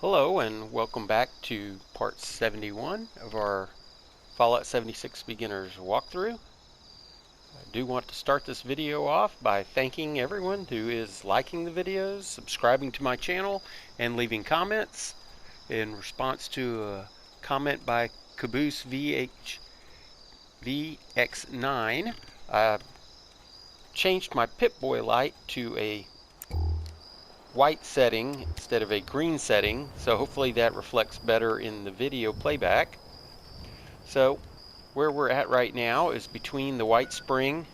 Hello and welcome back to part 71 of our Fallout 76 Beginners walkthrough. I do want to start this video off by thanking everyone who is liking the videos, subscribing to my channel, and leaving comments. In response to a comment by Caboose VX9, I changed my Pip-Boy light to a white setting instead of a green setting, so hopefully that reflects better in the video playback. So where we're at right now is between the White Spring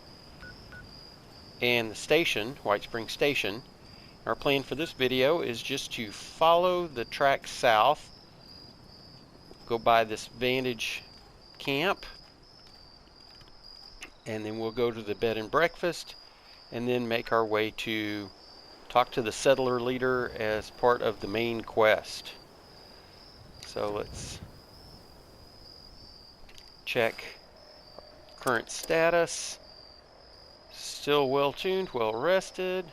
and the station, White Spring Station. Our plan for this video is just to follow the track south, go by this Vantage camp, and then we'll go to the bed and breakfast, and then make our way to talk to the settler leader as part of the main quest. So let's check current status. Still well tuned, well rested,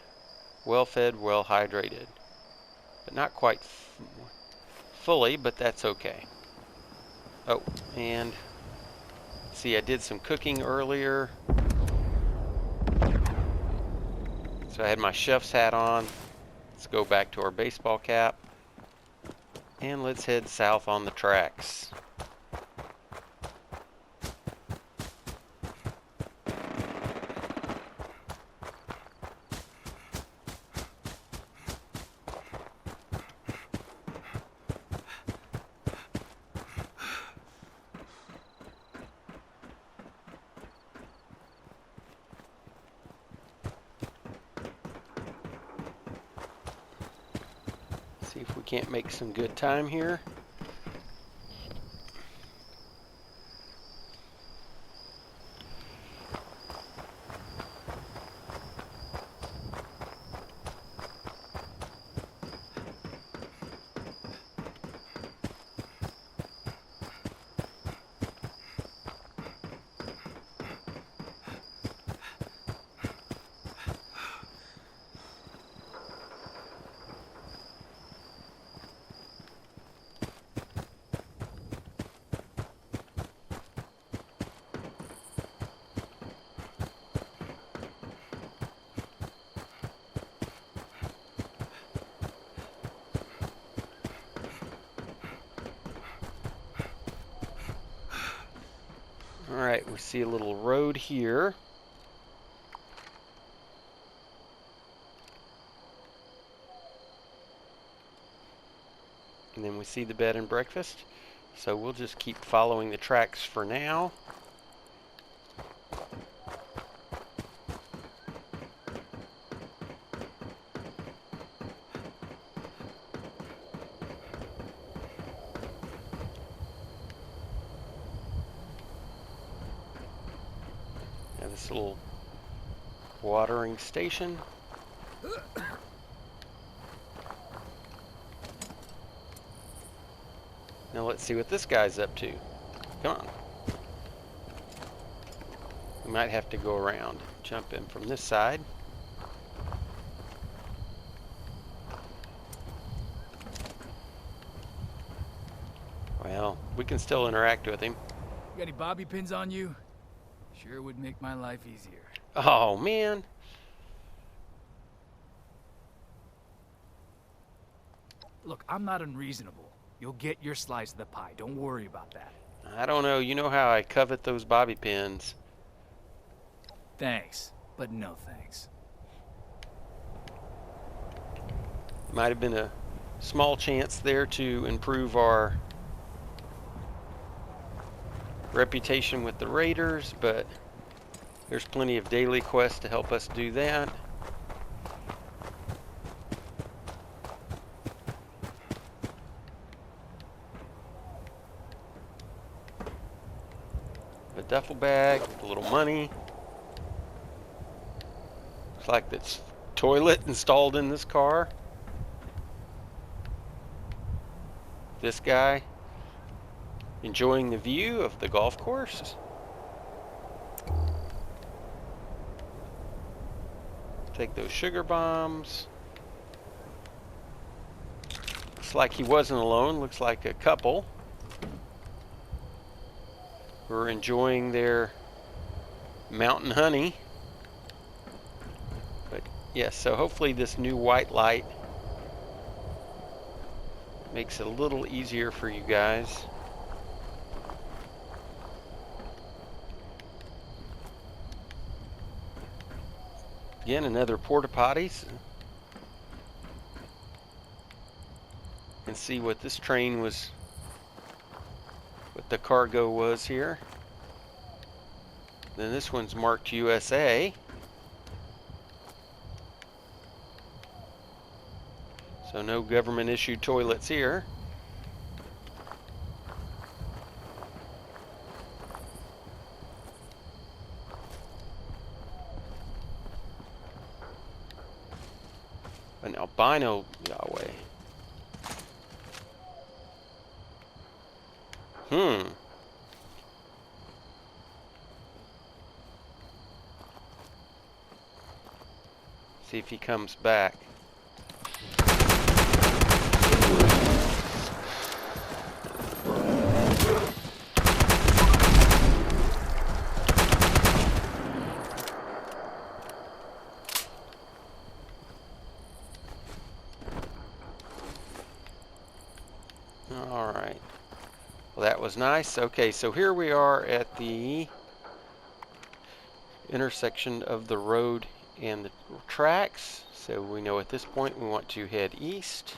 well fed, well hydrated. But not quite fully, but that's okay. Oh, and see, I did some cooking earlier. So I had my chef's hat on. Let's go back to our baseball cap. And let's head south on the tracks. See if we can't make some good time here. Alright, we see a little road here. And then we see the bed and breakfast. So we'll just keep following the tracks for now. This little watering station. Now let's see what this guy's up to. Come on. We might have to go around. Jump in from this side. Well, we can still interact with him. You got any bobby pins on you? Sure would make my life easier. Oh, man. Look, I'm not unreasonable. You'll get your slice of the pie. Don't worry about that. I don't know. You know how I covet those bobby pins. Thanks, but no thanks. Might have been a small chance there to improve our reputation with the raiders, but there's plenty of daily quests to help us do that. A duffel bag with a little money. Looks like that's toilet installed in this car. This guy enjoying the view of the golf course. Take those sugar bombs. Looks like he wasn't alone. Looks like a couple were enjoying their mountain honey. But yes, so hopefully this new white light makes it a little easier for you guys. Again, another porta potties. And see what this train was, what the cargo was here. Then this one's marked USA. So no government issued toilets here. An albino Yahweh. See if he comes back. All right. Well, that was nice. Okay, so here we are at the intersection of the road and the tracks. So we know at this point we want to head east.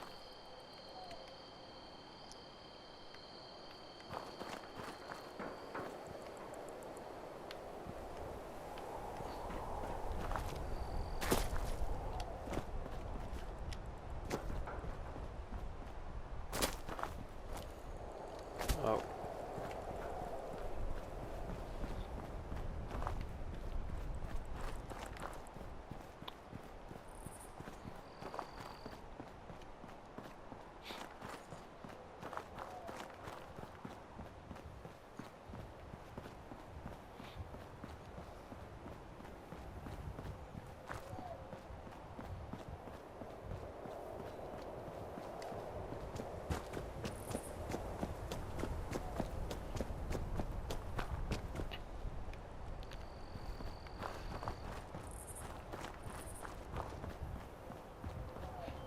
Oh.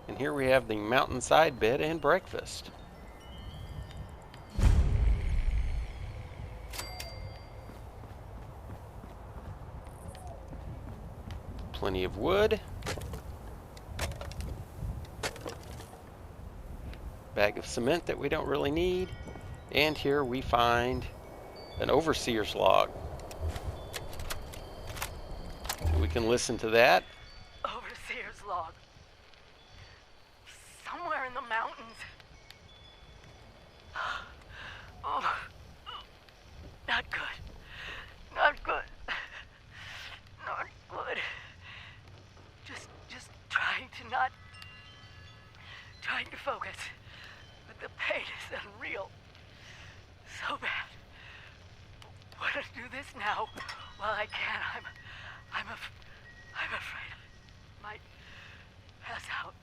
And here we have the Mountainside bed and breakfast. Plenty of wood. Bag of cement that we don't really need. And here we find an overseer's log. We can listen to that. Overseer's log. Somewhere in the mountains. Oh, not good. Not good. Not good. Just trying to focus. But the pain is unreal. So bad. What to do this now? Well, I can. I'm afraid I might pass out.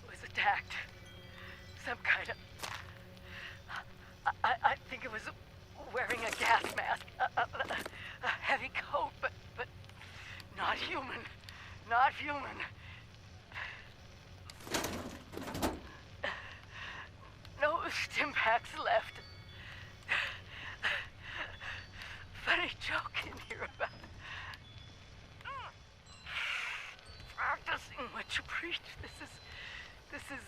Was attacked. Some kind of... I think it was wearing a gas mask. A heavy coat, but not human. Not human. No stim packs left. Funny joke in here about practicing what you preach. This is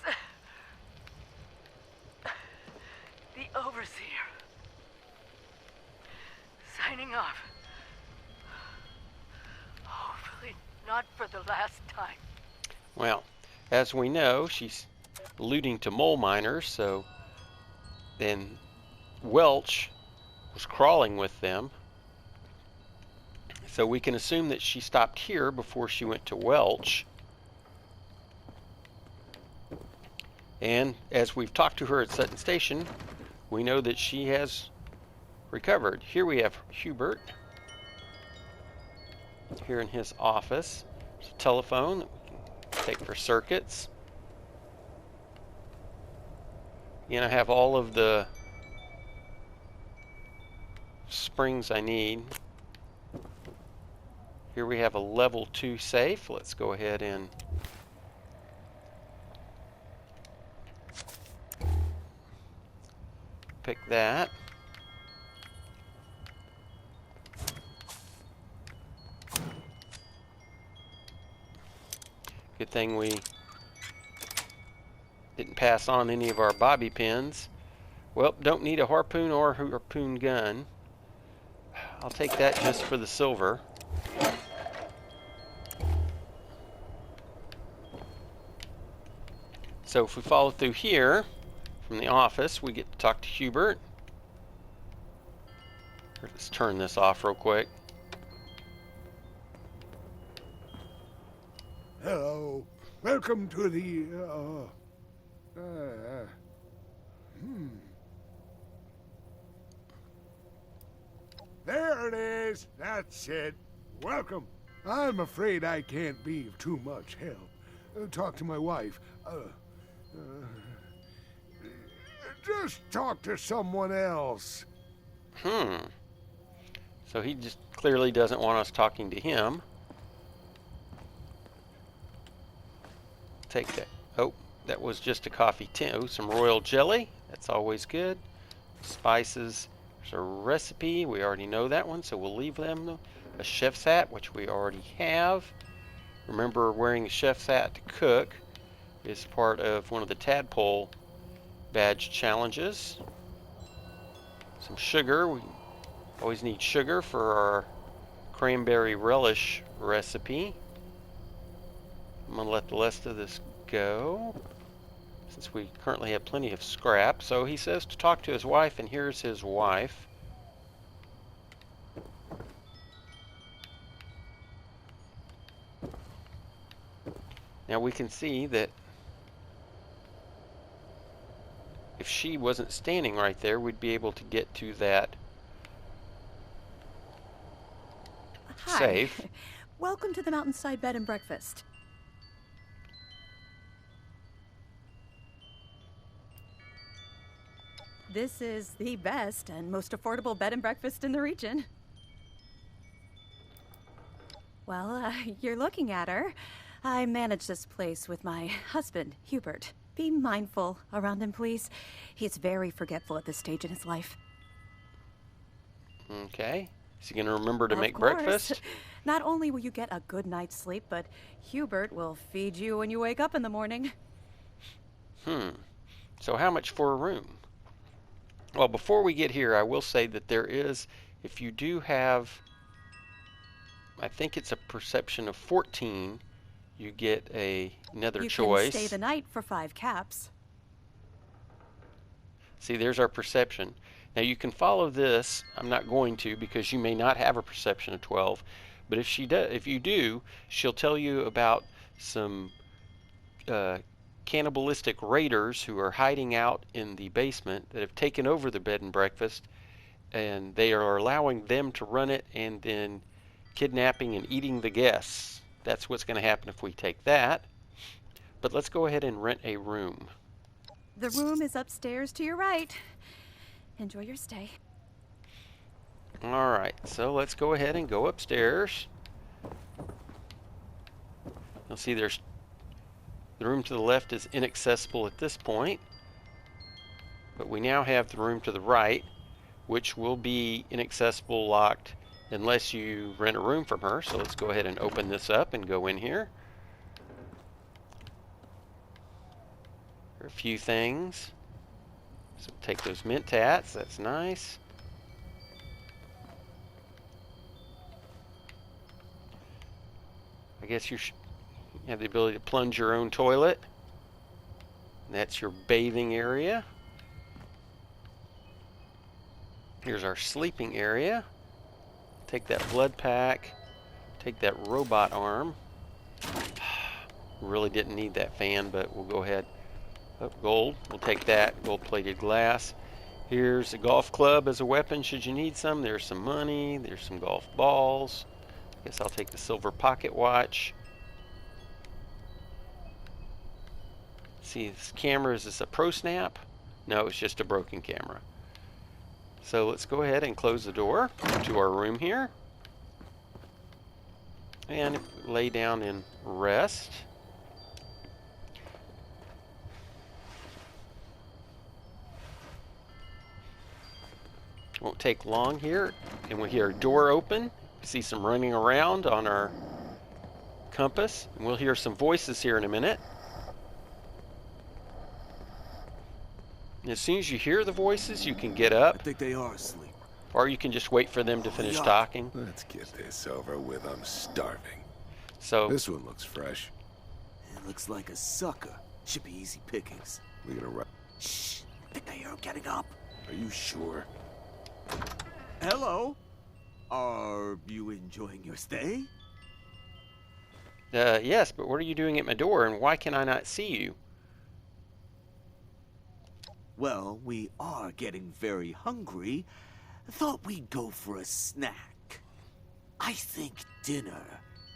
the overseer signing off. Hopefully not for the last time. Well, as we know, she's alluding to mole miners, so then Welch was crawling with them. So we can assume that she stopped here before she went to Welch. And as we've talked to her at Sutton Station, we know that she has recovered. Here we have Hubert. Here in his office. There's a telephone that we can take for circuits. And I have all of the springs I need. Here we have a level 2 safe. Let's go ahead and pick that. Good thing we didn't pass on any of our bobby pins. Well, don't need a harpoon or harpoon gun. I'll take that just for the silver. So if we follow through here from the office, we get to talk to Hubert. Let's turn this off real quick. Hello. Welcome to the, There it is. That's it. Welcome. I'm afraid I can't be of too much help. Talk to my wife. Just talk to someone else. So he just clearly doesn't want us talking to him. Take that. Oh, that was just a coffee tin. Oh, some royal jelly. That's always good. Spices. There's a recipe. We already know that one, so we'll leave them. A chef's hat, which we already have. Remember, wearing a chef's hat to cook is part of one of the tadpole badge challenges. Some sugar. We always need sugar for our cranberry relish recipe. I'm going to let the rest of this go, since we currently have plenty of scrap. So he says to talk to his wife, and here's his wife. Now we can see that if she wasn't standing right there, we'd be able to get to that safe. Welcome to the Mountainside Bed and Breakfast. This is the best and most affordable bed and breakfast in the region. Well, you're looking at her. I manage this place with my husband, Hubert. Be mindful around him, please. He's very forgetful at this stage in his life. Okay. Is he going to remember to make Of course. breakfast? Not only will you get a good night's sleep, but Hubert will feed you when you wake up in the morning. So how much for a room? Well, before we get here, I will say that there is, if you do have, I think it's a perception of 14, you get another choice. You can stay the night for 5 caps. See, there's our perception. Now you can follow this. I'm not going to, because you may not have a perception of 12. But if you do, she'll tell you about some cannibalistic raiders who are hiding out in the basement that have taken over the bed and breakfast, and they are allowing them to run it and then kidnapping and eating the guests. That's what's going to happen if we take that. But let's go ahead and rent a room. The room is upstairs to your right. Enjoy your stay. All right, so let's go ahead and go upstairs. You'll see there's the room to the left is inaccessible at this point, but we now have the room to the right, which will be inaccessible, locked, unless you rent a room from her. So let's go ahead and open this up and go in here. There are a few things. So take those mint tats, that's nice. I guess you have the ability to plunge your own toilet. And that's your bathing area. Here's our sleeping area. Take that blood pack. Take that robot arm. Really didn't need that fan, but we'll go ahead. Oh, gold. We'll take that. Gold-plated glass. Here's a golf club as a weapon should you need some. There's some money. There's some golf balls. I guess I'll take the silver pocket watch. See, this camera, is this a Pro Snap? No, it's just a broken camera. So let's go ahead and close the door to our room here. And lay down and rest. Won't take long here. And we hear a door open. See some running around on our compass. And we'll hear some voices here in a minute. And as soon as you hear the voices, you can get up. I think they are asleep. Or you can just wait for them to finish Yeah. talking. Let's get this over with. I'm starving. So This one looks fresh. It looks like a sucker. Should be easy pickings. We're gonna run. Shh. I think I hear him getting up. Are you sure? Hello. Are you enjoying your stay? yes, but what are you doing at my door, and why can I not see you? Well, we are getting very hungry. Thought we'd go for a snack. I think dinner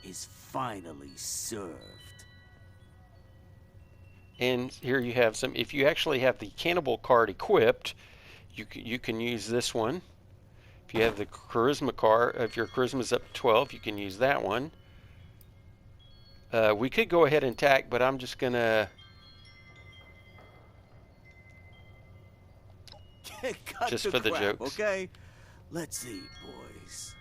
is finally served. And here you have some. If you actually have the cannibal card equipped, you can use this one. If you have the charisma card, if your charisma's up to 12, you can use that one. We could go ahead and attack, but I'm just gonna Cut just the for the crap, jokes. Okay? Let's eat, boys.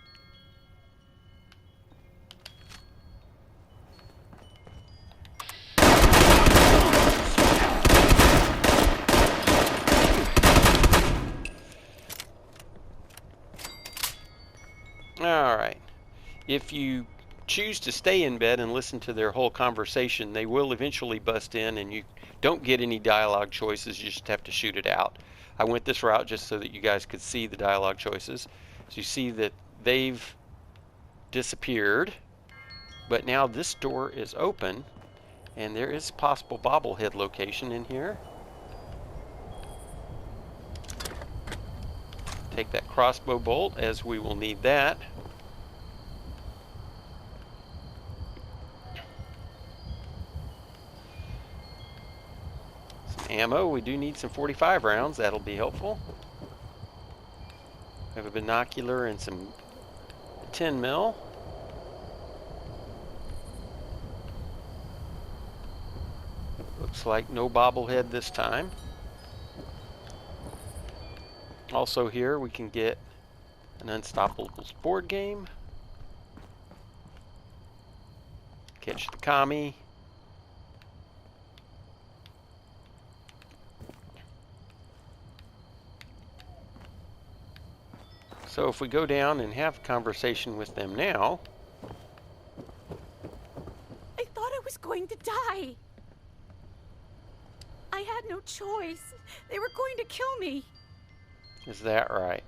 All right. If you choose to stay in bed and listen to their whole conversation, they will eventually bust in, and you don't get any dialogue choices. You just have to shoot it out. I went this route just so that you guys could see the dialogue choices. So you see that they've disappeared, but now this door is open, and there is possible bobblehead location in here. Take that crossbow bolt, as we will need that. Some ammo. We do need some 45 rounds. That'll be helpful. We have a binocular and some 10 mil. Looks like no bobblehead this time. Also here we can get an Unstoppables board game. Catch the commie. So if we go down and have a conversation with them now. I thought I was going to die. I had no choice. They were going to kill me. Is that right?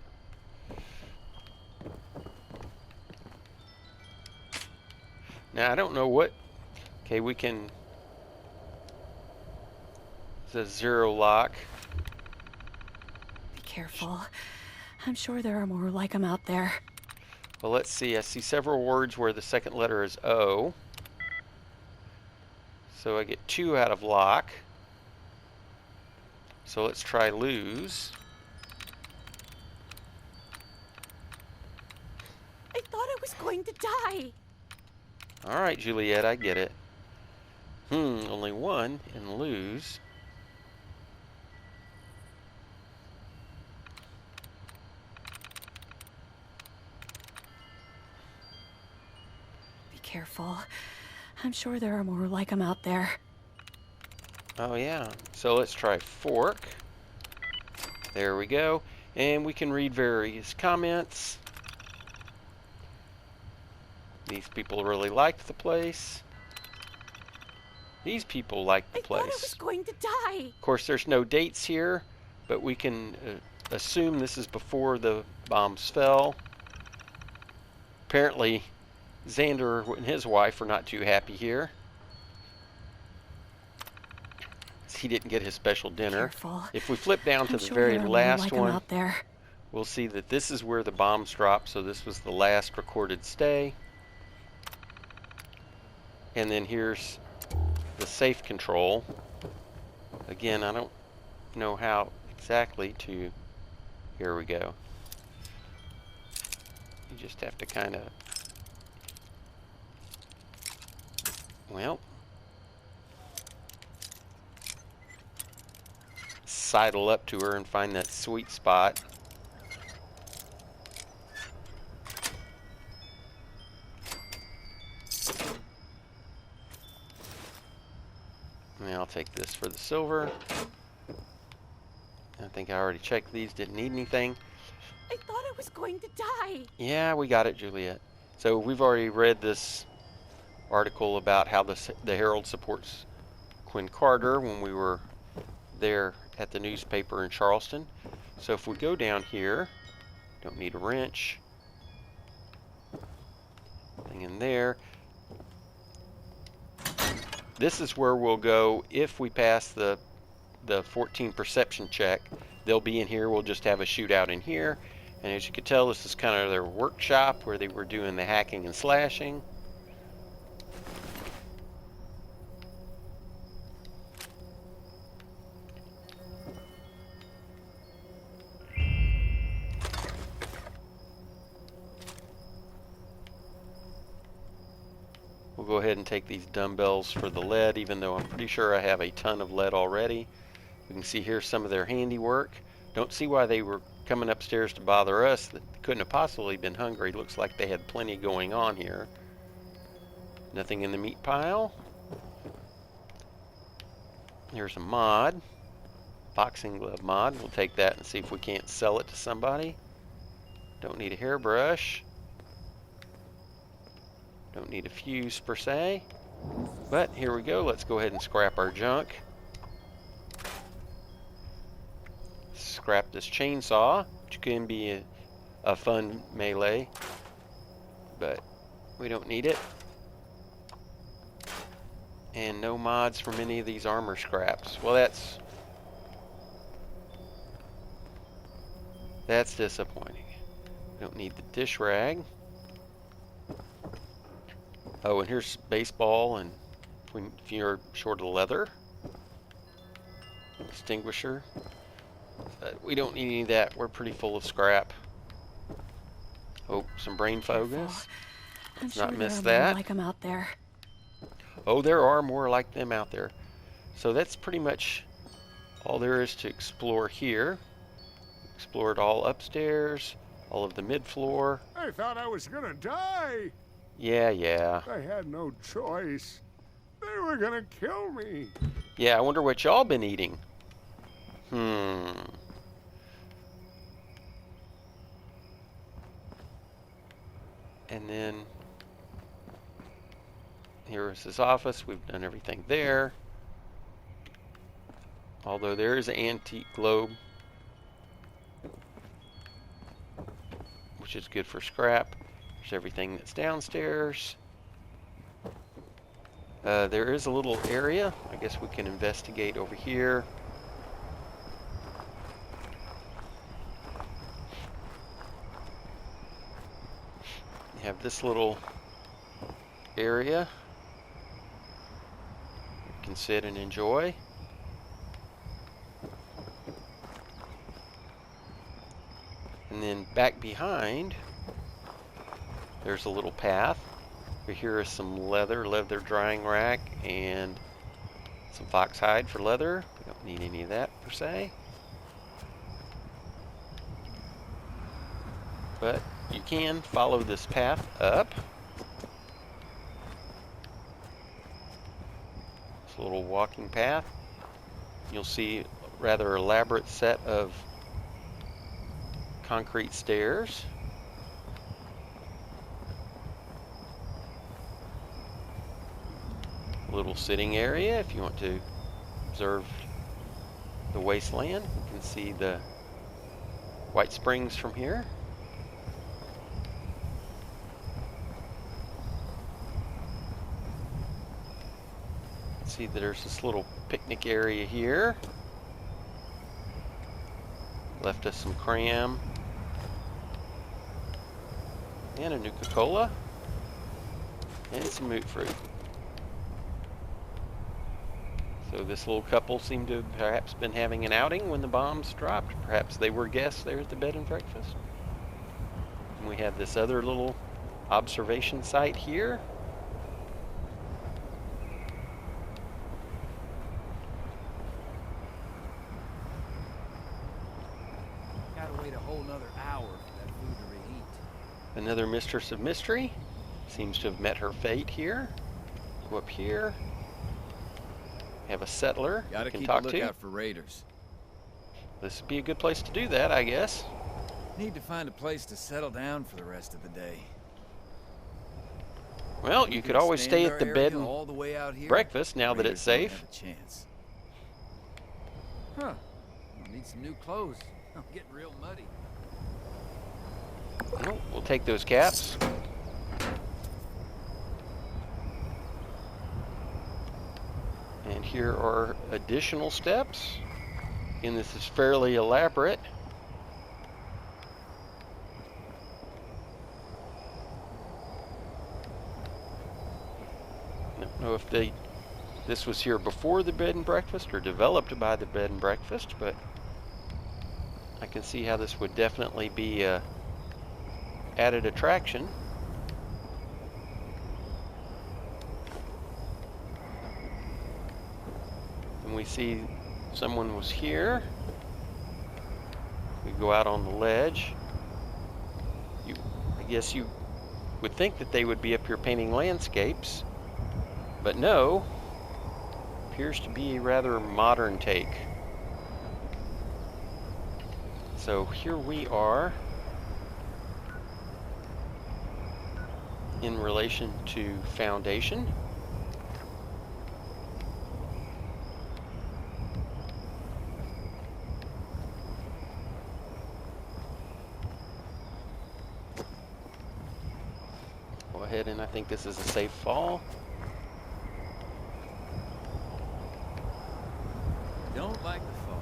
Now I don't know what. Okay, we can. It says zero lock. Be careful. I'm sure there are more like them out there. Well, let's see. I see several words where the second letter is O. So I get 2 out of lock. So let's try lose. I thought I was going to die. All right, Juliet, I get it. Only 1 and lose. Be careful. I'm sure there are more like them out there. Oh yeah. So let's try fork. There we go. And we can read various comments. These people really liked the place. These people liked the I thought I was place. going to die. Of course, there's no dates here, but we can assume this is before the bombs fell. Apparently, Xander and his wife are not too happy here. He didn't get his special dinner. Careful. If we flip down to I'm the sure very there are more last like 'em one, out there. we'll see that this is where the bombs dropped, so this was the last recorded stay. And then here's the safe control. Again, I don't know how exactly to, here we go. You just have to kind of, well, sidle up to her and find that sweet spot. And I'll take this for the silver. I think I already checked these, didn't need anything. I thought I was going to die. Yeah, we got it, Juliet. So we've already read this article about how the Herald supports Quinn Carter when we were there at the newspaper in Charleston. So if we go down here, don't need a wrench. Nothing in there. This is where we'll go if we pass the 14 perception check. They'll be in here. We'll just have a shootout in here. And as you can tell, this is kind of their workshop where they were doing the hacking and slashing. We'll go ahead and take these dumbbells for the lead, even though I'm pretty sure I have a ton of lead already. We can see here some of their handiwork. Don't see why they were coming upstairs to bother us. They couldn't have possibly been hungry. Looks like they had plenty going on here. Nothing in the meat pile. Here's a mod. Boxing glove mod. We'll take that and see if we can't sell it to somebody. Don't need a hairbrush. Don't need a fuse per se. But here we go. Let's go ahead and scrap our junk. Scrap this chainsaw, which can be a fun melee, but we don't need it. And no mods from any of these armor scraps. Well, that's disappointing. We don't need the dish rag. Oh, and here's baseball, and if you're short of leather, extinguisher. But we don't need any of that. We're pretty full of scrap. Oh, some brain focus. I'm Let's not miss there are more that. like them out there. Oh, there are more like them out there. So that's pretty much all there is to explore here. Explored all upstairs, all of the mid-floor. I thought I was gonna die. Yeah. I had no choice. They were gonna kill me. Yeah, I wonder what y'all been eating. And then here is his office. We've done everything there. Although there is an antique globe, which is good for scrap. There's everything that's downstairs. There is a little area. I guess we can investigate over here. You have this little area you can sit and enjoy. And then back behind, there's a little path. Here is some leather drying rack, and some fox hide for leather. We don't need any of that per se. But you can follow this path up. It's a little walking path. You'll see a rather elaborate set of concrete stairs. A little sitting area if you want to observe the wasteland. You can see the White Springs from here. See that there's this little picnic area here. Left us some cram and a Nuka-Cola and some moot fruit. So this little couple seemed to have perhaps been having an outing when the bombs dropped. Perhaps they were guests there at the bed and breakfast. And we have this other little observation site here. Gotta wait a whole nother hour for that food to reheat. Another mistress of mystery. Seems to have met her fate here. Go up here. Have a settler Gotta you can keep talk a to. lookout for raiders. This would be a good place to do that, I guess. Need to find a place to settle down for the rest of the day. Well, you could always stay at the bed and all the way out here. breakfast now that it's Raiders safe. won't have a chance. Huh. I'll need some new clothes. I'm getting real muddy. Well, we'll take those caps. And here are additional steps. Again, this is fairly elaborate. I don't know if this was here before the bed and breakfast or developed by the bed and breakfast, but I can see how this would definitely be a added attraction. And we see someone was here. We go out on the ledge. I guess you would think that they would be up here painting landscapes, but no. Appears to be a rather modern take. So here we are in relation to Foundation. Go ahead, and I think this is a safe fall. Don't like the fog.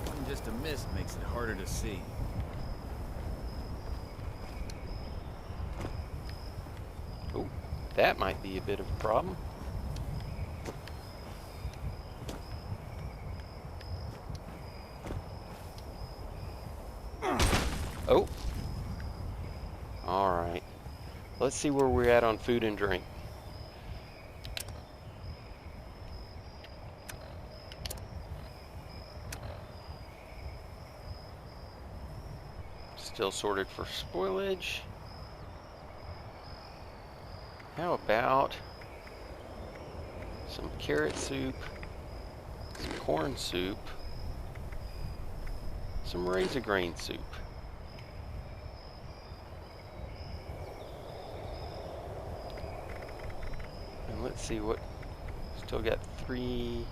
Even just a mist makes it harder to see. Oh, that might be a bit of a problem. Oh. All right. Let's see where we're at on food and drink. Still sorted for spoilage. How about some carrot soup, some corn soup, some raisin grain soup. And let's see what, still got 3.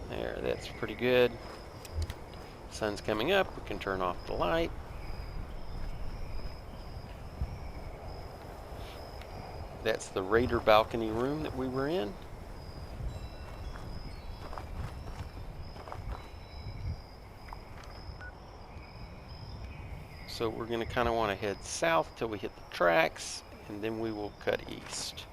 There, that's pretty good. Sun's coming up, we can turn off the light. That's the Raider balcony room that we were in. So we're going to kind of want to head south till we hit the tracks, and then we will cut east.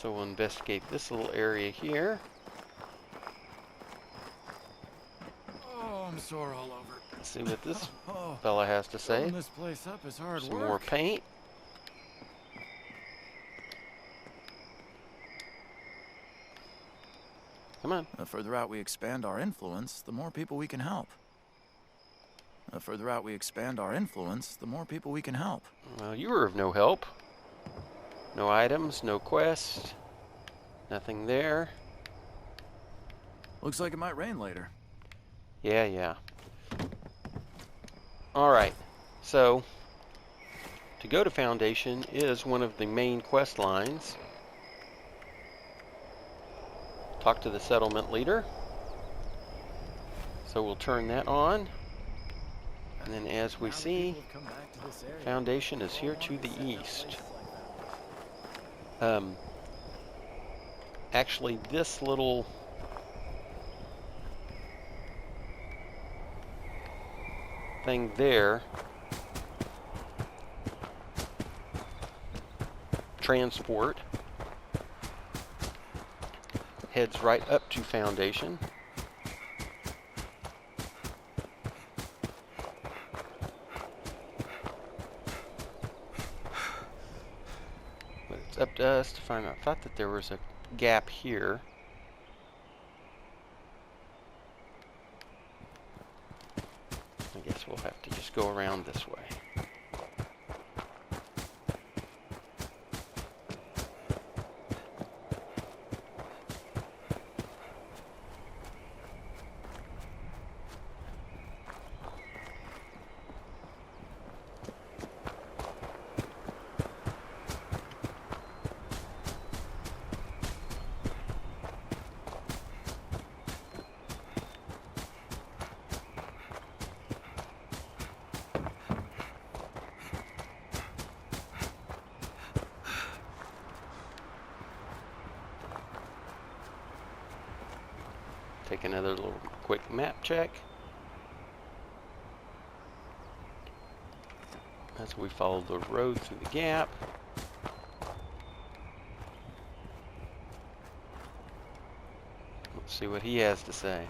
So we'll investigate this little area here. Oh, I'm sore all over. Let's see what this Oh, fella has to say. filling this place up is hard Some work. more paint. Come on. The further out we expand our influence, the more people we can help. The further out we expand our influence, the more people we can help. Well, you were of no help. No items, no quest, nothing there. Looks like it might rain later. Yeah. All right, so to go to Foundation is one of the main quest lines. Talk to the settlement leader. So we'll turn that on. And then as we see, foundation is here to the east. Actually, this little thing there, transport, heads right up to foundation. But it's up to us to find out. I thought that there was a gap here. I guess we'll have to just go around this way. Take another little quick map check as we follow the road through the gap. Let's see what he has to say.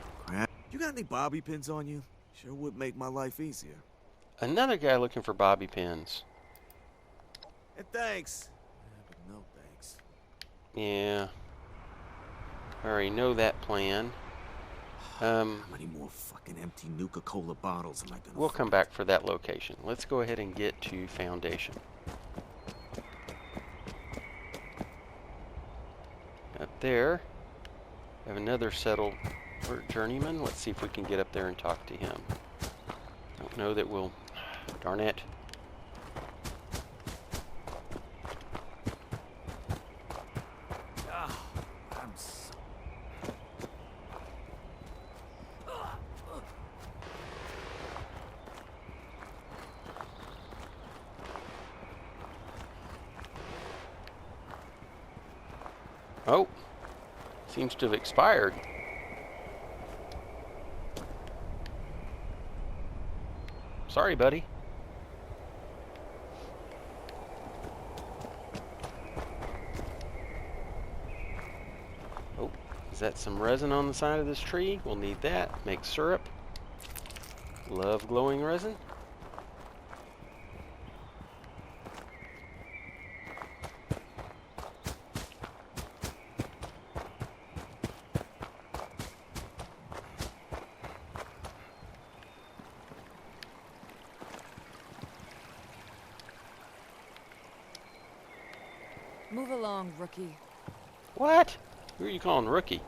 You got any bobby pins on you? Sure would make my life easier. Another guy looking for bobby pins. And thanks. Yeah, but no thanks. Yeah. I already know that plan. How many more fucking empty Nuka-Cola bottles am I gonna We'll come back for that location. Let's go ahead and get to foundation. Up there, we have another settled journeyman. Let's see if we can get up there and talk to him. Don't know that we'll... Darn it. Oh, seems to have expired. Sorry, buddy. Oh, is that some resin on the side of this tree? We'll need that. Make syrup. Love glowing resin. Move along, rookie. What? Who are you calling rookie?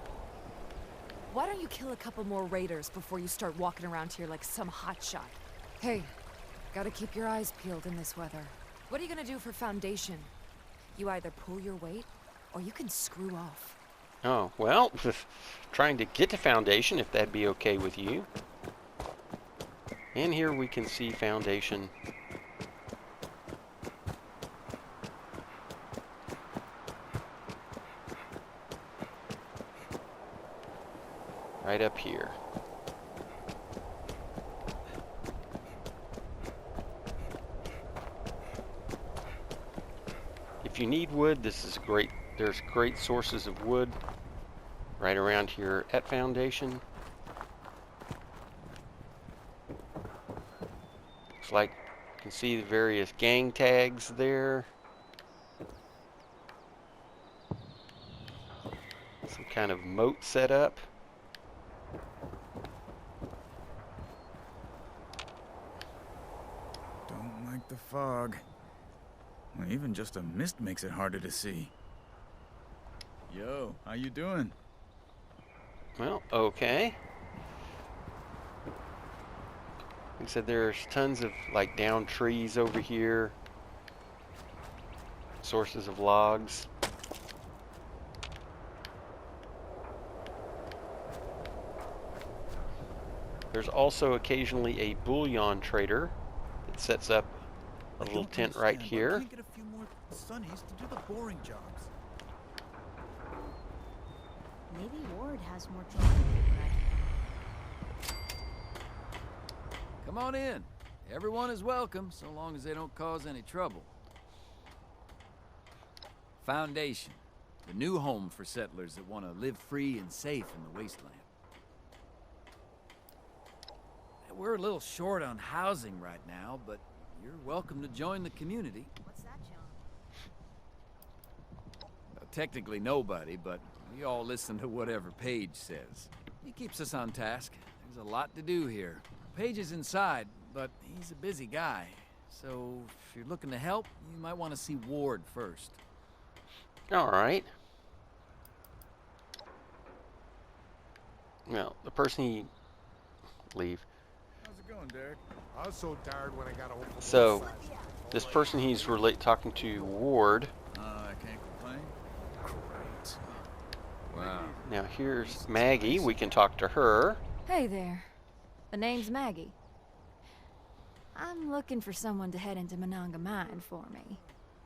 Why don't you kill a couple more raiders before you start walking around here like some hotshot? Hey, gotta keep your eyes peeled in this weather. What are you gonna do for Foundation? You either pull your weight, or you can screw off. Oh, well, trying to get to Foundation, if that'd be okay with you. And here we can see Foundation. Right up here. If you need wood, this is great. There's great sources of wood right around here at Foundation. Looks like you can see the various gang tags there. Some kind of moat set up. The fog. Well, even just a mist makes it harder to see. Yo, how you doing? Well, okay. Like I said, there's tons of like down trees over here. Sources of logs. There's also occasionally a bullion trader that sets up a little tent right here. Can't get a few more Sonnies to do the boring jobs. Maybe Ward has more drawing paper. Come on in. Everyone is welcome, so long as they don't cause any trouble. Foundation, the new home for settlers that want to live free and safe in the wasteland. We're a little short on housing right now, but you're welcome to join the community. What's that, John? Technically nobody, but we all listen to whatever Paige says. He keeps us on task. There's a lot to do here. Paige is inside, but he's a busy guy. So if you're looking to help, you might want to see Ward first. All right. Well, the person he leave. How's it going, Derek? I was so tired when I got home from So, this person he's talking to, Ward. I can't complain. Great. Wow. Now here's Maggie. We can talk to her. Hey there. The name's Maggie. I'm looking for someone to head into Monongah Mine for me.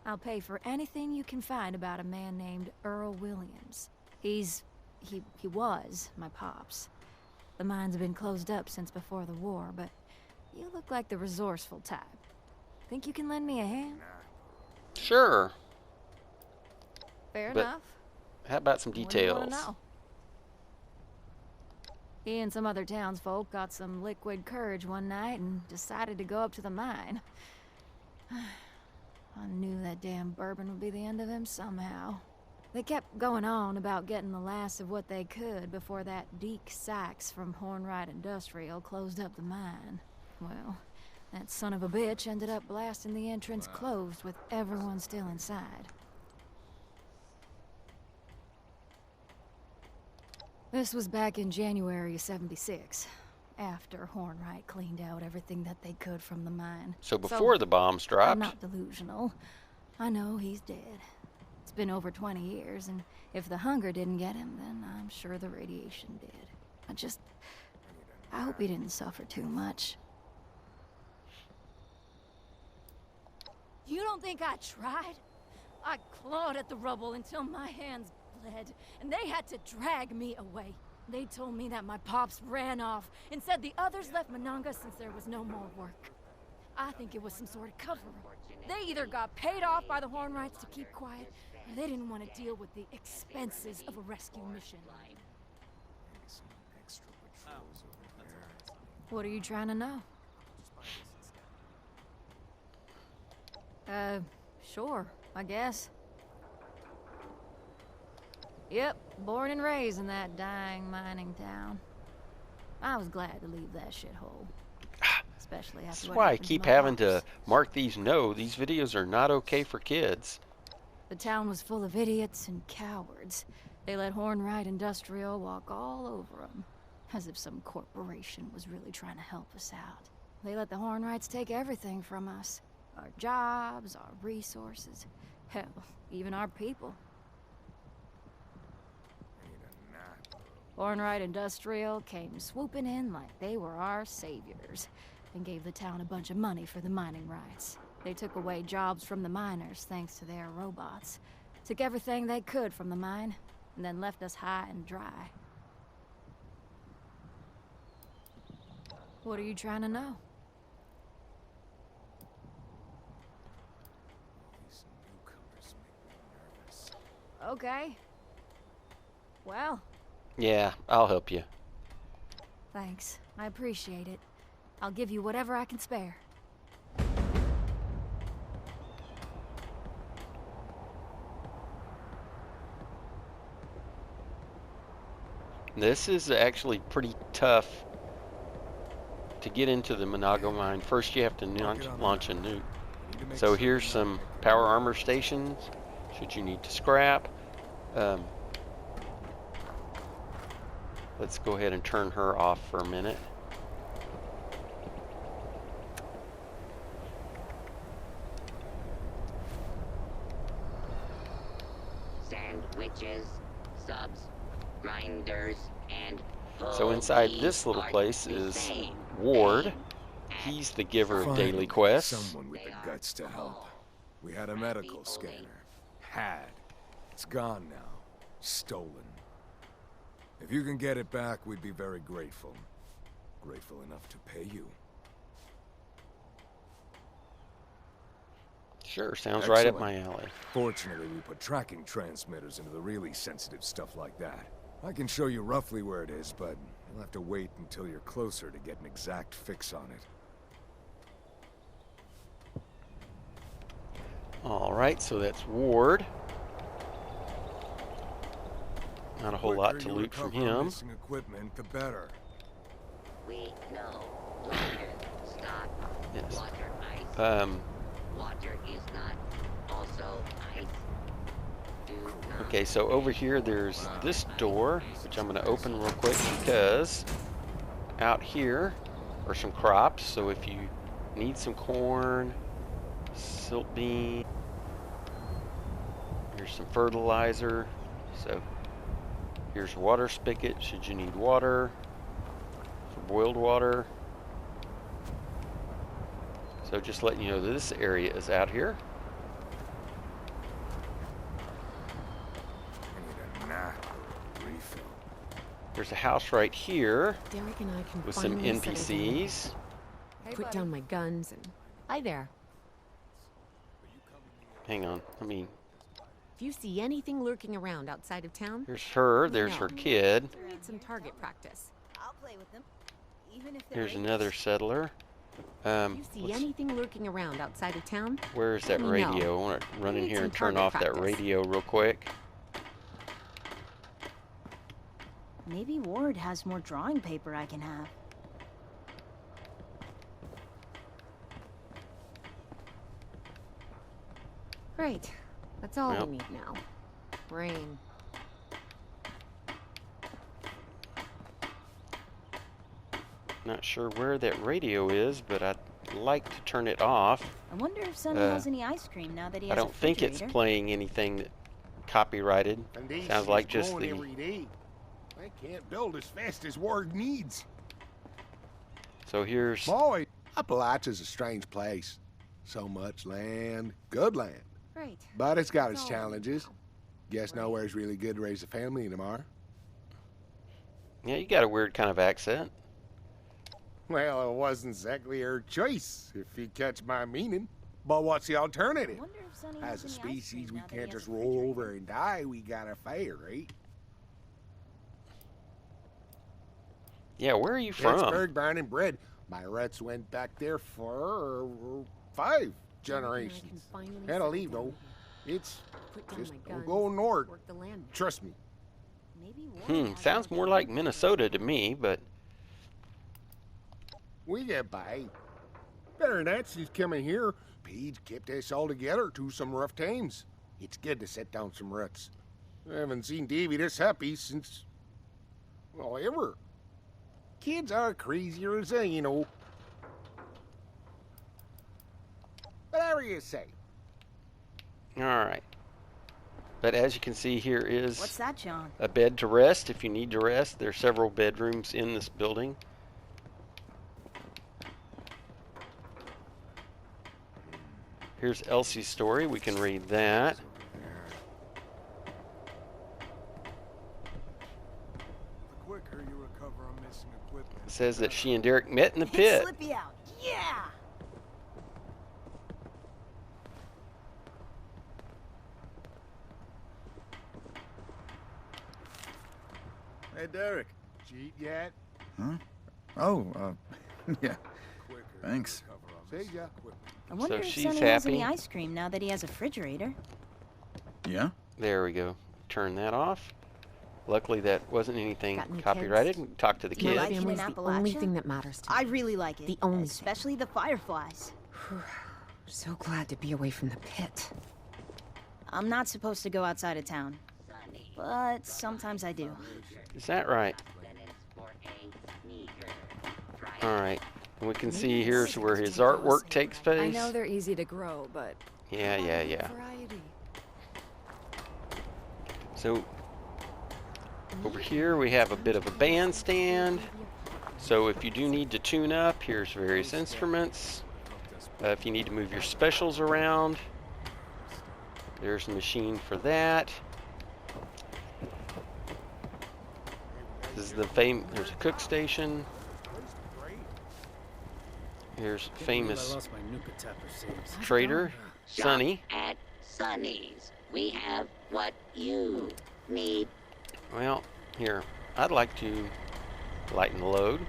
I'll pay for anything you can find about a man named Earl Williams. He was my pops. The mine's been closed up since before the war, but you look like the resourceful type. Think you can lend me a hand? Sure. Fair But enough. how about some What do you wanna details? know? He and some other townsfolk got some liquid courage one night and decided to go up to the mine. I knew that damn bourbon would be the end of him somehow. They kept going on about getting the last of what they could before that Deke Sykes from Hornwright Industrial closed up the mine. Well, that son of a bitch ended up blasting the entrance closed with everyone still inside. This was back in January of '76, after Hornwright cleaned out everything that they could from the mine. So before the bombs dropped. I'm not delusional. I know he's dead. It's been over 20 years, and if the hunger didn't get him, then I'm sure the radiation did. I hope he didn't suffer too much. You don't think I tried? I clawed at the rubble until my hands bled, and they had to drag me away. They told me that my pops ran off and said the others left Monongah since there was no more work. I think it was some sort of cover-up. They either got paid off by the Hornwrights to keep quiet, or they didn't want to deal with the expenses of a rescue mission. What are you trying to know? Sure, I guess. Yep, born and raised in that dying mining town. I was glad to leave that shithole. Especially after That's what why I happened keep to my having to pops. mark these no. These videos are not okay for kids. The town was full of idiots and cowards. They let Hornwright Industrial walk all over them, as if some corporation was really trying to help us out. They let the Hornwrights take everything from us. Our jobs, our resources, hell, even our people. Hornwright Industrial came swooping in like they were our saviors, and gave the town a bunch of money for the mining rights. They took away jobs from the miners thanks to their robots. Took everything they could from the mine, and then left us high and dry. What are you trying to know? These newcomers make me nervous. Okay. Well, Yeah, I'll help you. thanks. I appreciate it. I'll give you whatever I can spare. This is actually pretty tough to get into the Monongah mine. First, you have to launch a nuke. So here's some power armor stations, should you need to scrap. Let's go ahead and turn her off for a minute. Sandwiches, subs, grinders, and So inside this little place is Ward. He's the giver of daily quests. Someone with the guts to help. We had a medical scanner. Had. It's gone now. Stolen. If you can get it back, we'd be very grateful. Grateful enough to pay you. Sure, sounds right up my alley. Fortunately, we put tracking transmitters into the really sensitive stuff like that. I can show you roughly where it is, but you'll have to wait until you're closer to get an exact fix on it. Alright, so that's Ward. Not a whole lot to loot from him. Missing equipment, the better. We know. Stop. Yes. Water ice. Water is not also ice. Do not. Okay, so over here there's this door, which I'm going to open real quick because out here are some crops. So if you need some corn, silt bean, here's some fertilizer. So here's a water spigot should you need water, for boiled water. So just letting you know that this area is out here. There's a house right here Derek and I can with some finally settle NPCs. down. Put down my guns and... Hi there. Hang on, let me... If you see anything lurking around outside of town... There's her, there's her kid. We need some target practice. I'll play with them, even if they're Here's another settler. If you see anything lurking around outside of town... Where's that let me know. radio? I want to run We in need here some and turn target off that practice. radio real quick. Maybe Ward has more drawing paper I can have. Great. That's all Well. we need now. Rain. Not sure where that radio is, but I'd like to turn it off. I wonder if Sonny has any ice cream now that he has I don't a think it's refrigerator. playing anything that copyrighted. Foundation's Sounds like just growing the... every day. I can't build as fast as Ward needs. So here's... Boy, Appalachia's a strange place. So much land, good land. Right. But it's got its That's all challenges. Guess nowhere's really good to raise a family anymore. Yeah, you got a weird kind of accent. Well, it wasn't exactly her choice, if you catch my meaning. But what's the alternative? Wonder if Sonny As has a any ice species, cream we now that he can't has just a roll refrigerator. over and die. We gotta fight, right? Yeah, where are you from? Pittsburgh, born and bred. My roots went back there for 5 generations. Had to leave, though. It's just go north. Trust me. Maybe Ward has Sounds more like Minnesota to me, but... We get by. Better than that, she's coming here. Paige kept us all together through some rough times. It's good to set down some roots. I haven't seen Davy this happy since... well, ever. Kids are crazier as they, you know. Whatever you say. Alright. But as you can see, here is What's that, John? a bed to rest if you need to rest. There are several bedrooms in this building. Here's Elsie's story. We can read that. The quicker you recover on missing equipment. It says that she and Derek met in the Hit pit. Slippy out. Yeah! Hey, Derek. Cheat yet? Huh? Oh, yeah. Thanks. See ya. I wonder if she's Sonny has any happy. ice cream now that he has a refrigerator. Yeah? There we go. Turn that off. Luckily, that wasn't anything Got any copyrighted. kids? We talked to the My kids. like it in family's the only Appalachia? thing that matters to me. I really like it. The only thing. Especially the fireflies. So glad to be away from the pit. I'm not supposed to go outside of town. But sometimes I do. Is that right? Alright. And we can see here's where his artwork takes I place. know they're easy to grow, but... Yeah, yeah, yeah. Variety. So, Over here we have a bit of a bandstand. So if you do need to tune up, here's various instruments. If you need to move your specials around, there's a machine for that. This is the there's a cook station. Here's famous trader, Sonny. At Sonny's, we have what you need. Well, here, I'd like to lighten the load.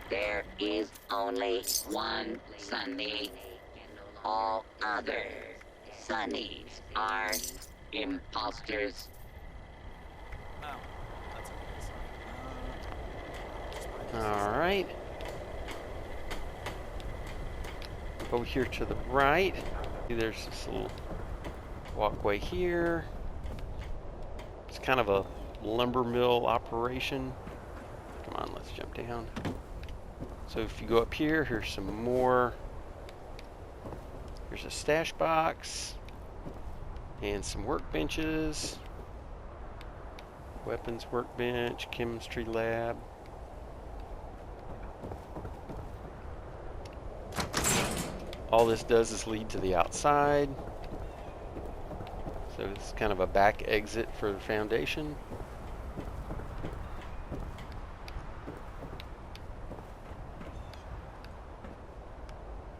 There is only one Sonny. All other Sonnies are imposters. All right. Over here to the right, there's this little walkway here. It's kind of a lumber mill operation. Come on, let's jump down. So if you go up here, here's some more. Here's a stash box and some workbenches. Weapons workbench, chemistry lab. All this does is lead to the outside. So it's kind of a back exit for the Foundation.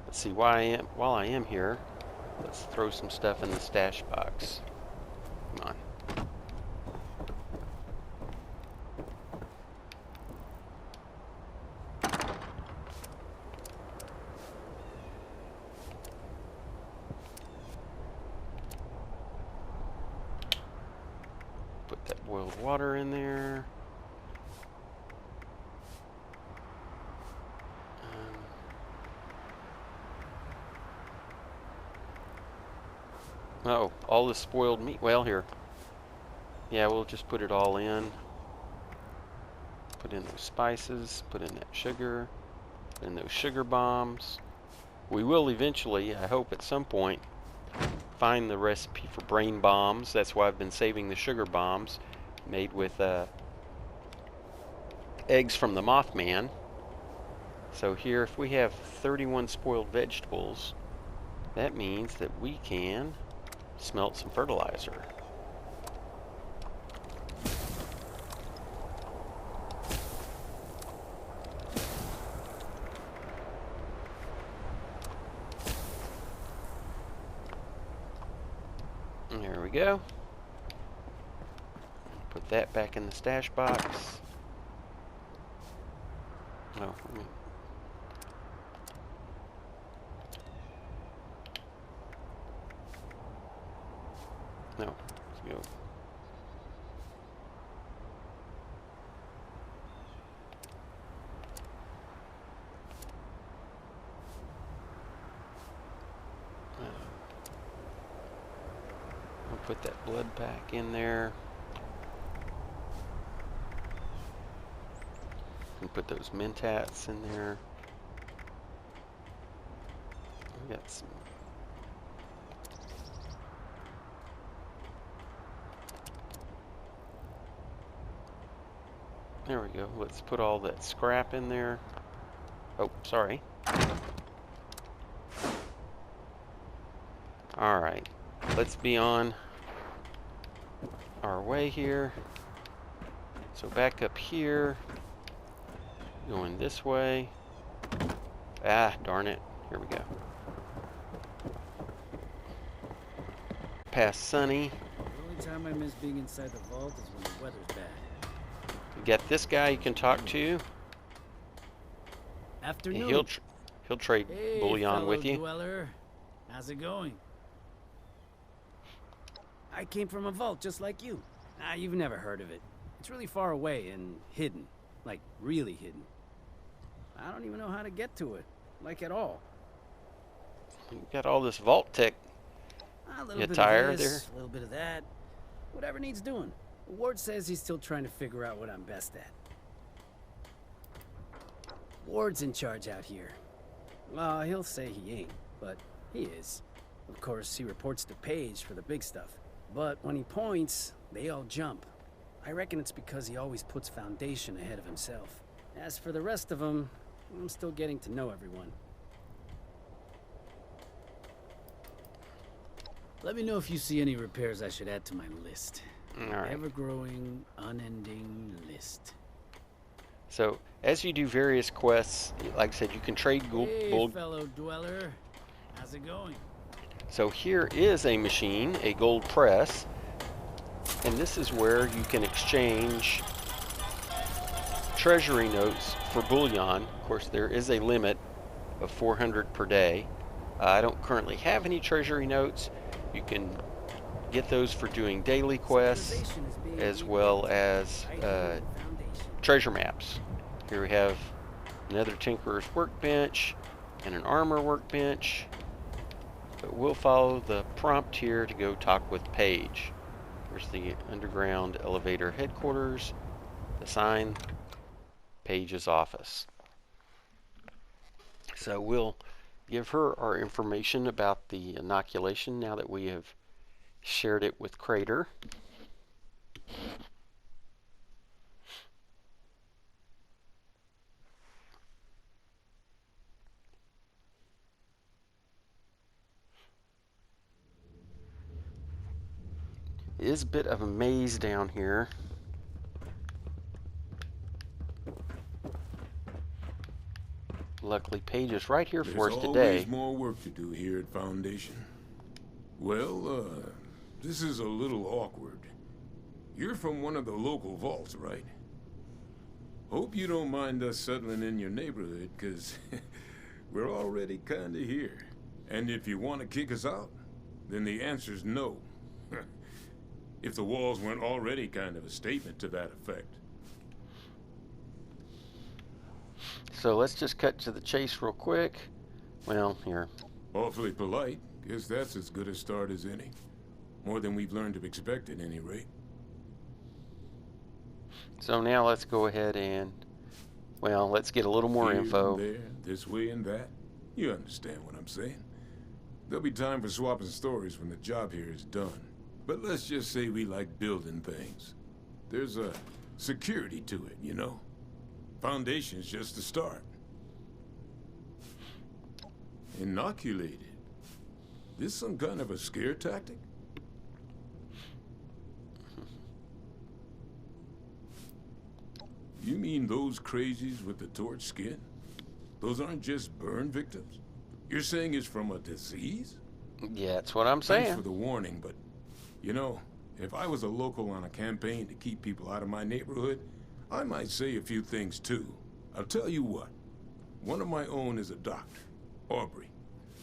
Let's see, while I am here, let's throw some stuff in the stash box. Come on. Put that boiled water in there. Oh, all this spoiled meat. Well, here. Yeah, we'll just put it all in. Put in those spices, put in that sugar, put in those sugar bombs. We will eventually, I hope at some point, find the recipe for brain bombs. That's why I've been saving the sugar bombs made with eggs from the Mothman. So here, if we have 31 spoiled vegetables, that means that we can smelt some fertilizer. There we go. Put that back in the stash box. Oh, no, let's go. I'll put that blood pack in there. And put those mentats in there. We got some. There we go. Let's put all that scrap in there. Oh, sorry. All right. Let's be on our way here. So back up here. Going this way. Ah, darn it. Here we go. Past Sunny. The only time I miss being inside the vault is when the weather's bad. You got this guy you can talk to. Afternoon. He'll trade bullion with you. Dweller. How's it going? I came from a vault just like you. Ah, you've never heard of it. It's really far away and hidden. Like, really hidden. I don't even know how to get to it. Like, at all. You got all this vault tech attire of this, there. A little bit of that. Whatever needs doing. Ward says he's still trying to figure out what I'm best at. Ward's in charge out here. Well, he'll say he ain't, but he is. Of course, he reports to Paige for the big stuff. But when he points, they all jump. I reckon it's because he always puts Foundation ahead of himself. As for the rest of them, I'm still getting to know everyone. Let me know if you see any repairs I should add to my list. Alright. Ever-growing, unending list. So, as you do various quests, like I said, you can trade Hey, fellow dweller. How's it going? So here is a machine, a gold press, and this is where you can exchange treasury notes for bullion. Of course, there is a limit of 400 per day. I don't currently have any treasury notes. You can get those for doing daily quests as well as treasure maps. Here we have another tinkerer's workbench and an armor workbench. But we'll follow the prompt here to go talk with Paige. Here's the underground elevator headquarters, the sign, Paige's office. So we'll give her our information about the inoculation now that we have shared it with Crater. It is a bit of a maze down here. Luckily, Paige is right here for us today. There's always more work to do here at Foundation. Well, this is a little awkward. You're from one of the local vaults, right? Hope you don't mind us settling in your neighborhood, because we're already kinda here. And if you want to kick us out, then the answer's no. If the walls weren't already kind of a statement to that effect. So let's just cut to the chase real quick. Well, here. Awfully polite. Guess that's as good a start as any. More than we've learned to expect at any rate. So now let's go ahead and, well, let's get a little more Here info. And there, this way and that. You understand what I'm saying. There'll be time for swapping stories when the job here is done. But let's just say we like building things. There's a security to it, you know? Foundation's just the start. Inoculated? This some kind of a scare tactic? You mean those crazies with the torch skin? Those aren't just burn victims? You're saying it's from a disease? Yeah, that's what I'm saying. Thanks for the warning, but, you know, if I was a local on a campaign to keep people out of my neighborhood, I might say a few things too. I'll tell you what. One of my own is a doctor, Aubrey.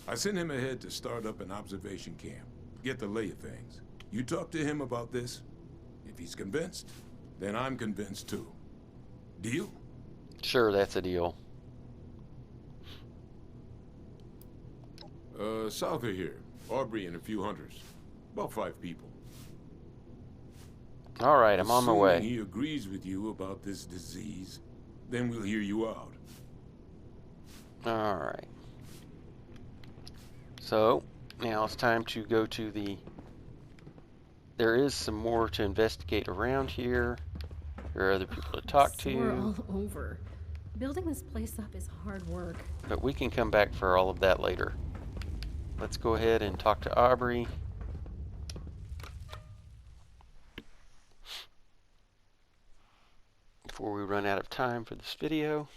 I sent him ahead to start up an observation camp, get the lay of things. You talk to him about this. If he's convinced, then I'm convinced too. Deal? Sure, that's a deal. South of here, Aubrey and a few hunters. About 5 people. All right, I'm on my way. Assuming he agrees with you about this disease, then we'll hear you out. All right. So, now it's time to go to the... There is some more to investigate around here. There are other people to talk We're to. all over. Building this place up is hard work. But we can come back for all of that later. Let's go ahead and talk to Aubrey. Before we run out of time for this video.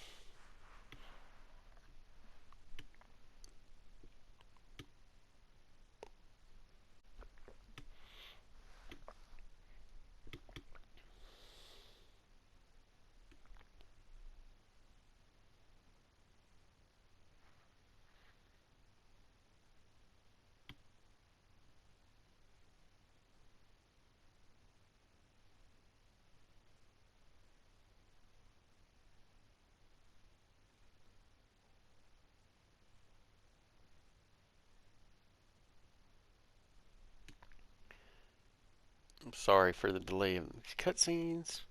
I'm sorry for the delay of these cutscenes.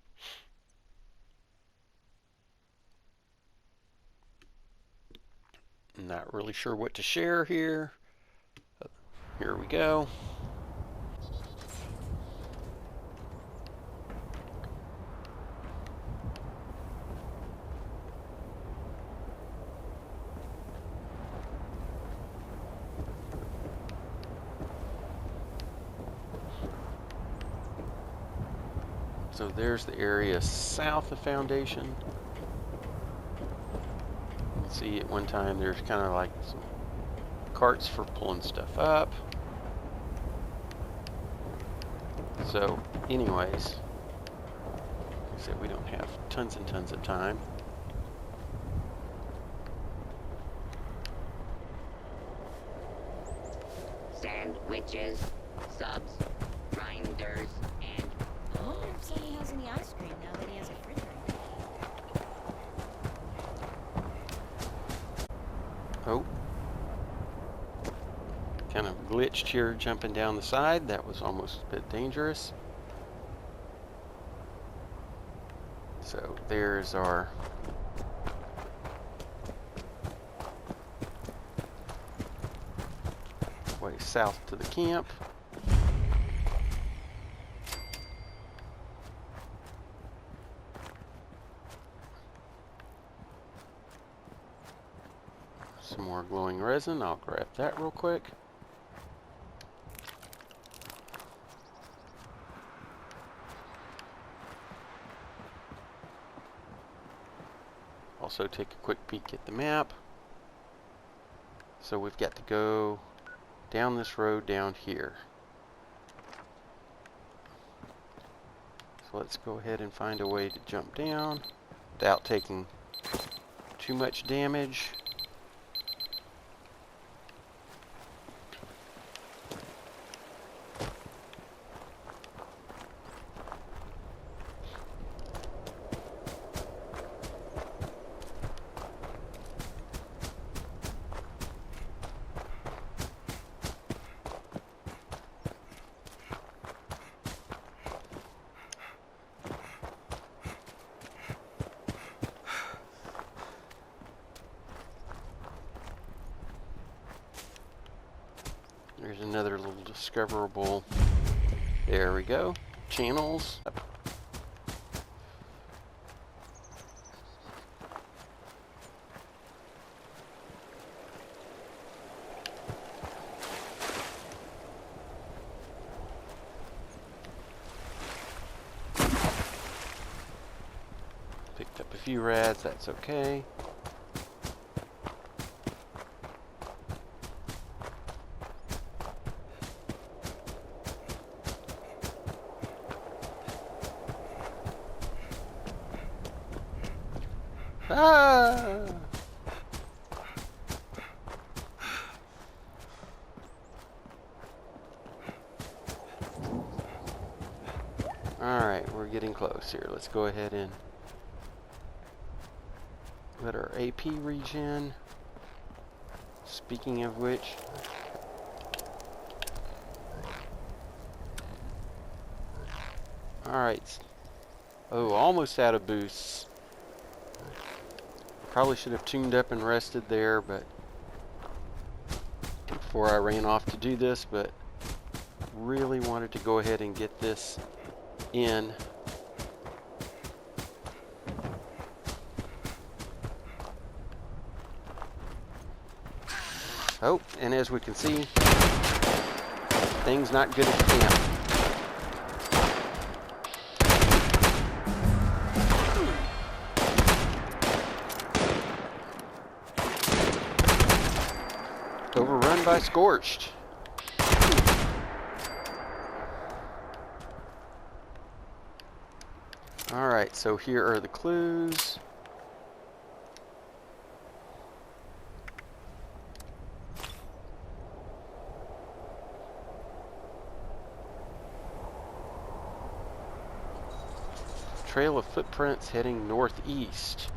I'm not really sure what to share here. Here we go. So there's the area south of Foundation. You can see at one time there's kind of like some carts for pulling stuff up. So anyways, like I said, we don't have tons and tons of time. Sandwiches, subs, grinders, and... I wonder if Sonny has any ice cream now that he has a refrigerator. Oh. Kind of glitched here jumping down the side. That was almost a bit dangerous. So there's our way south to the camp. Some more glowing resin. I'll grab that real quick. Also take a quick peek at the map. So we've got to go down this road down here. So let's go ahead and find a way to jump down without taking too much damage. There's another little discoverable. There we go. Channels. Picked up a few rads, that's okay. Ah! Alright, we're getting close here. Let's go ahead and let our AP regen. Speaking of which, alright. Oh, almost out of boosts. Probably should have tuned up and rested there, but before I ran off to do this, but really wanted to go ahead and get this in. Oh, and as we can see, things not good at the camp. Overrun by Scorched. Alright, so here are the clues. Trail of footprints heading northeast.